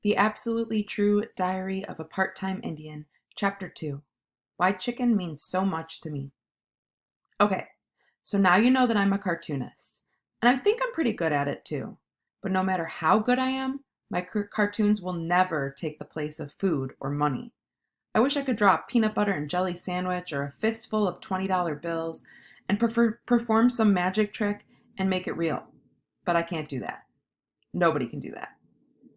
The Absolutely True Diary of a Part-Time Indian, Chapter 2. Why Chicken Means So Much to Me. Okay, so now you know that I'm a cartoonist. And I think I'm pretty good at it too. But no matter how good I am, my cartoons will never take the place of food or money. I wish I could draw a peanut butter and jelly sandwich or a fistful of $20 bills and perform some magic trick and make it real. But I can't do that. Nobody can do that.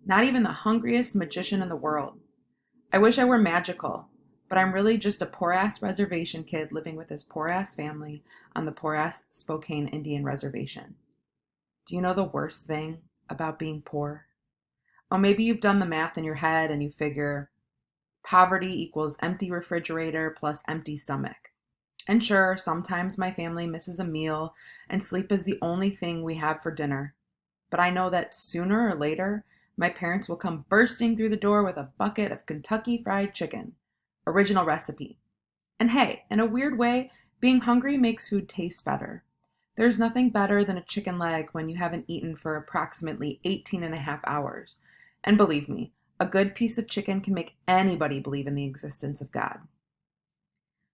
Not even the hungriest magician in the world. I wish I were magical, but I'm really just a poor-ass reservation kid living with his poor-ass family on the poor-ass Spokane Indian Reservation. Do you know the worst thing about being poor? Oh, maybe you've done the math in your head and you figure poverty equals empty refrigerator plus empty stomach. And sure, sometimes my family misses a meal and sleep is the only thing we have for dinner. But I know that sooner or later, my parents will come bursting through the door with a bucket of Kentucky Fried Chicken, original recipe. And hey, in a weird way, being hungry makes food taste better. There's nothing better than a chicken leg when you haven't eaten for approximately 18 and a half hours. And believe me, a good piece of chicken can make anybody believe in the existence of God.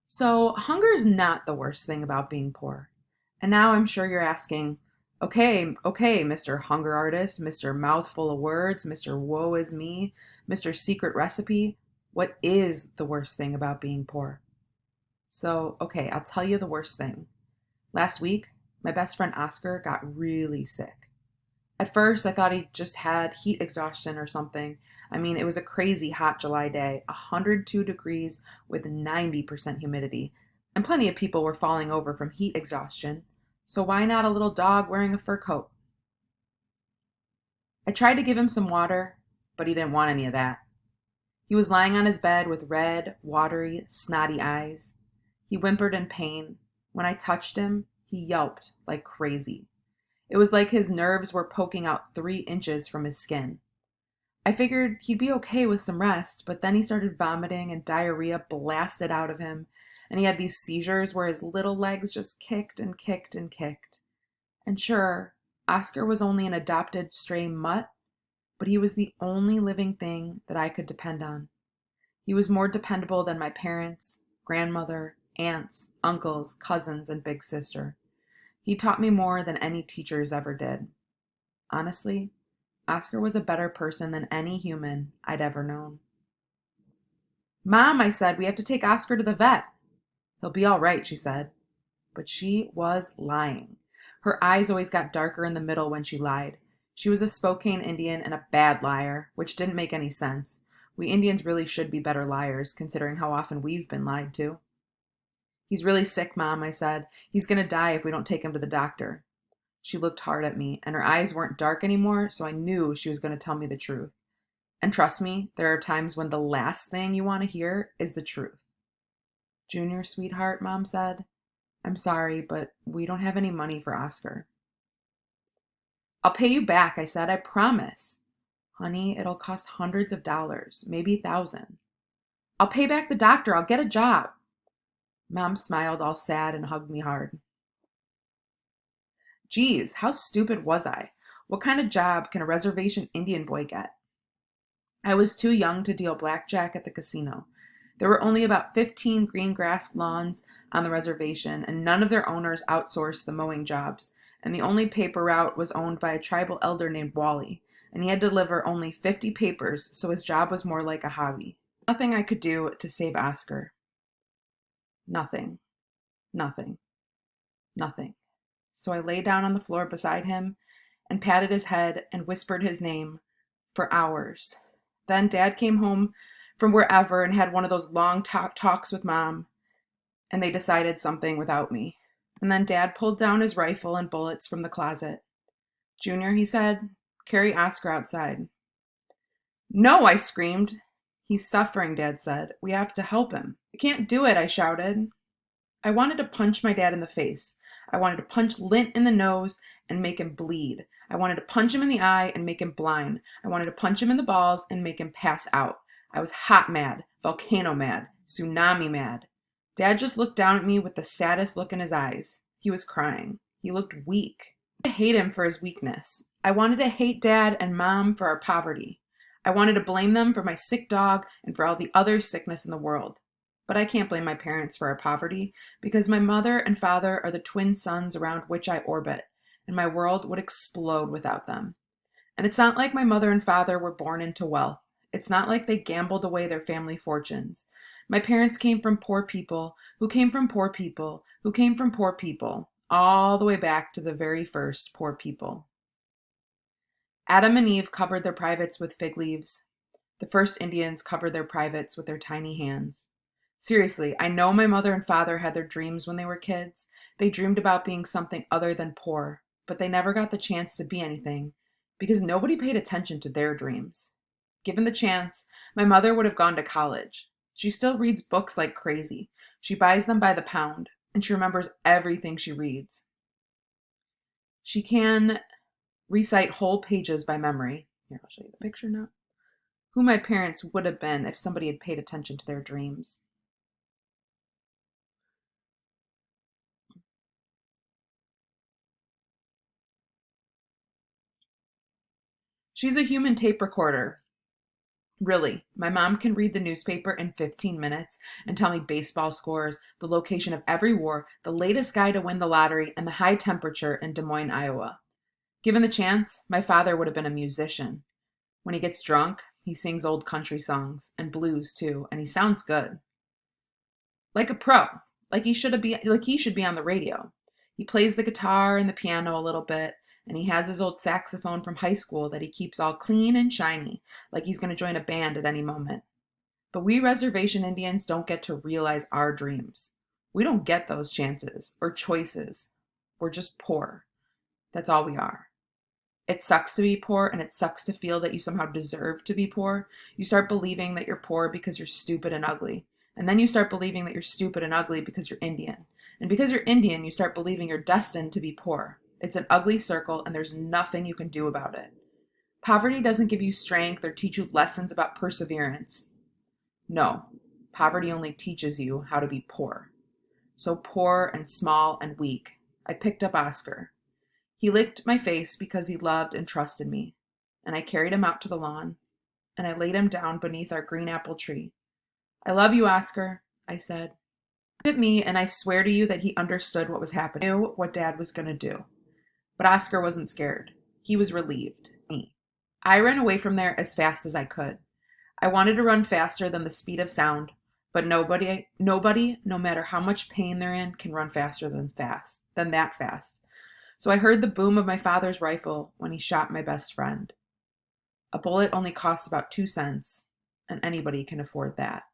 So, hunger is not the worst thing about being poor. And now I'm sure you're asking, okay, Mr. Hunger Artist, Mr. Mouthful of Words, Mr. Woe is Me, Mr. Secret Recipe, what is the worst thing about being poor? So, okay, I'll tell you the worst thing. Last week, my best friend Oscar got really sick. At first, I thought he just had heat exhaustion or something. I mean, it was a crazy hot July day, 102 degrees with 90% humidity, and plenty of people were falling over from heat exhaustion. So why not a little dog wearing a fur coat? I tried to give him some water, but he didn't want any of that. He was lying on his bed with red, watery, snotty eyes. He whimpered in pain. When I touched him, he yelped like crazy. It was like his nerves were poking out 3 inches from his skin. I figured he'd be okay with some rest, but then he started vomiting and diarrhea blasted out of him, and he had these seizures where his little legs just kicked and kicked and kicked. And sure, Oscar was only an adopted stray mutt, but he was the only living thing that I could depend on. He was more dependable than my parents, grandmother, aunts, uncles, cousins, and big sister. He taught me more than any teachers ever did. Honestly, Oscar was a better person than any human I'd ever known. Mom, I said, we have to take Oscar to the vet. He'll be all right, she said. But she was lying. Her eyes always got darker in the middle when she lied. She was a Spokane Indian and a bad liar, which didn't make any sense. We Indians really should be better liars, considering how often we've been lied to. He's really sick, Mom, I said. He's going to die if we don't take him to the doctor. She looked hard at me, and her eyes weren't dark anymore, so I knew she was going to tell me the truth. And trust me, there are times when the last thing you want to hear is the truth. Junior, sweetheart, Mom said. I'm sorry, but we don't have any money for Oscar. I'll pay you back, I said, I promise. Honey, it'll cost hundreds of dollars, maybe 1,000. I'll pay back the doctor, I'll get a job. Mom smiled all sad and hugged me hard. Geez, how stupid was I? What kind of job can a reservation Indian boy get? I was too young to deal blackjack at the casino. There were only about 15 green grass lawns on the reservation, and none of their owners outsourced the mowing jobs, and the only paper route was owned by a tribal elder named Wally, and he had to deliver only 50 papers, so his job was more like a hobby. Nothing I could do to save Oscar. Nothing. Nothing. Nothing. So I lay down on the floor beside him and patted his head and whispered his name for hours. Then Dad came home from wherever and had one of those long talks with Mom, and they decided something without me. And then Dad pulled down his rifle and bullets from the closet. Junior, he said, carry Oscar outside. No, I screamed. He's suffering, Dad said. We have to help him. I can't do it, I shouted. I wanted to punch my dad in the face. I wanted to punch Lint in the nose and make him bleed. I wanted to punch him in the eye and make him blind. I wanted to punch him in the balls and make him pass out. I was hot mad, volcano mad, tsunami mad. Dad just looked down at me with the saddest look in his eyes. He was crying. He looked weak. I hate him for his weakness. I wanted to hate Dad and Mom for our poverty. I wanted to blame them for my sick dog and for all the other sickness in the world. But I can't blame my parents for our poverty because my mother and father are the twin suns around which I orbit, and my world would explode without them. And it's not like my mother and father were born into wealth. It's not like they gambled away their family fortunes. My parents came from poor people, who came from poor people, who came from poor people, all the way back to the very first poor people. Adam and Eve covered their privates with fig leaves. The first Indians covered their privates with their tiny hands. Seriously, I know my mother and father had their dreams when they were kids. They dreamed about being something other than poor, but they never got the chance to be anything because nobody paid attention to their dreams. Given the chance, my mother would have gone to college. She still reads books like crazy. She buys them by the pound, and she remembers everything she reads. She can recite whole pages by memory. Here, I'll show you the picture now. Who my parents would have been if somebody had paid attention to their dreams. She's a human tape recorder. Really, my mom can read the newspaper in 15 minutes and tell me baseball scores, the location of every war, the latest guy to win the lottery, and the high temperature in Des Moines, Iowa. Given the chance, my father would have been a musician. When he gets drunk, he sings old country songs, and blues too, and he sounds good. Like a pro, like he should be on the radio. He plays the guitar and the piano a little bit, and he has his old saxophone from high school that he keeps all clean and shiny, like he's going to join a band at any moment. But we reservation Indians don't get to realize our dreams. We don't get those chances or choices. We're just poor. That's all we are. It sucks to be poor, and it sucks to feel that you somehow deserve to be poor. You start believing that you're poor because you're stupid and ugly. And then you start believing that you're stupid and ugly because you're Indian. And because you're Indian, you start believing you're destined to be poor. It's an ugly circle, and there's nothing you can do about it. Poverty doesn't give you strength or teach you lessons about perseverance. No, poverty only teaches you how to be poor. So poor and small and weak. I picked up Oscar. He licked my face because he loved and trusted me, and I carried him out to the lawn, and I laid him down beneath our green apple tree. I love you, Oscar, I said. He looked at me, and I swear to you that he understood what was happening, knew what Dad was going to do. But Oscar wasn't scared. He was relieved. Me. I ran away from there as fast as I could. I wanted to run faster than the speed of sound, but nobody, no matter how much pain they're in, can run faster than that fast. So I heard the boom of my father's rifle when he shot my best friend. A bullet only costs about 2 cents, and anybody can afford that.